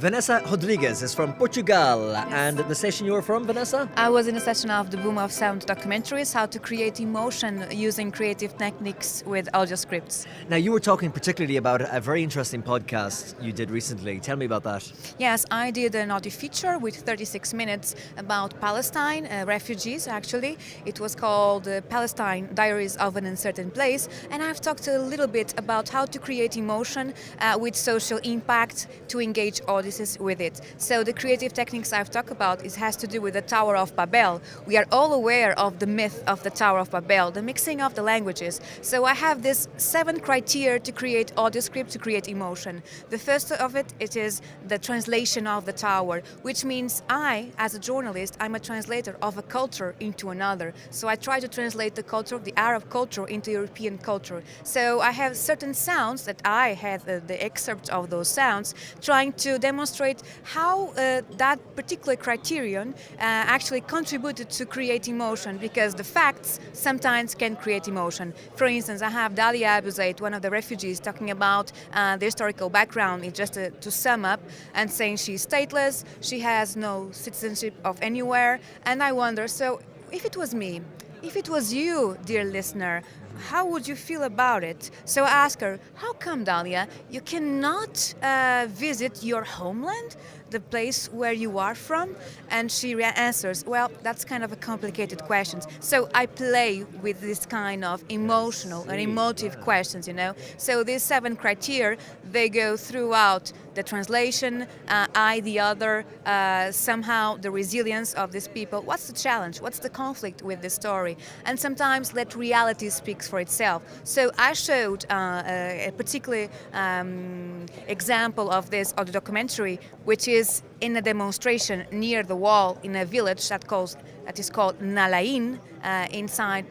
Vanessa Rodrigues is from Portugal. Yes. And the station you were from, Vanessa? I was in a session of the Boom of Sound documentaries, how to create emotion using creative techniques with audio scripts. Now, you were talking particularly about a very interesting podcast you did recently. Tell me about that. Yes, I did an audio feature with 36 minutes about Palestine, refugees actually. It was called Palestine Diaries of an Uncertain Place, and I've talked a little bit about how to create emotion with social impact to engage audiences with it. So the creative techniques I've talked about has to do with the Tower of Babel. We are all aware of the myth of the Tower of Babel, the mixing of the languages. So I have this 7 criteria to create audio script, to create emotion. The first of it is the translation of the tower, which means I, as a journalist, I'm a translator of a culture into another. So I try to translate the culture, the Arab culture, into European culture. So I have certain sounds that I have the excerpt of those sounds, trying to demonstrate how that particular criterion actually contributed to create emotion, because the facts sometimes can create emotion. For instance, I have Dalia Abu Zaid, one of the refugees, talking about the historical background, just to sum up, and saying she's stateless, she has no citizenship of anywhere, and I wonder, so if it was me, if it was you, dear listener, how would you feel about it? So I ask her, how come, Dalia, you cannot visit your homeland, the place where you are from? And she answers, well, that's kind of a complicated question. So I play with this kind of emotional and emotive questions, you know. So these 7 criteria, they go throughout the translation, I, the other, somehow the resilience of these people. What's the challenge? What's the conflict with this story? And sometimes let reality speak for itself. So I showed a particular example of this audio documentary, which is in a demonstration near the wall in a village that is called Nalain, inside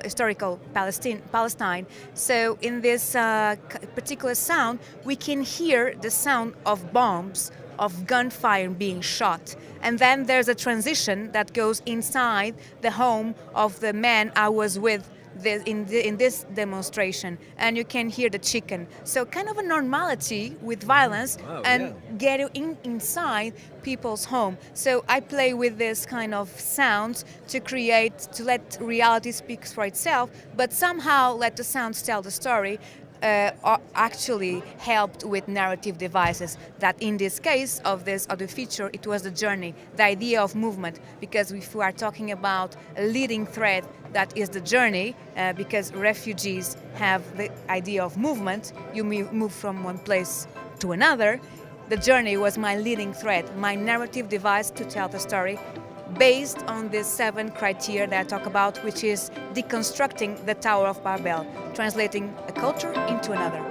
historical Palestine. So in this particular sound, we can hear the sound of bombs, of gunfire being shot. And then there's a transition that goes inside the home of the man I was with in this demonstration, and you can hear the chicken. So kind of a normality with violence. Wow, and yeah. get inside people's home. So I play with this kind of sounds to let reality speak for itself, but somehow let the sounds tell the story. Actually helped with narrative devices, that in this case of this audio feature, it was the journey, the idea of movement, because if we are talking about a leading thread, that is the journey, because refugees have the idea of movement, you move from one place to another. The journey was my leading thread, my narrative device to tell the story, based on these 7 criteria that I talk about, which is deconstructing the Tower of Babel, translating a culture into another.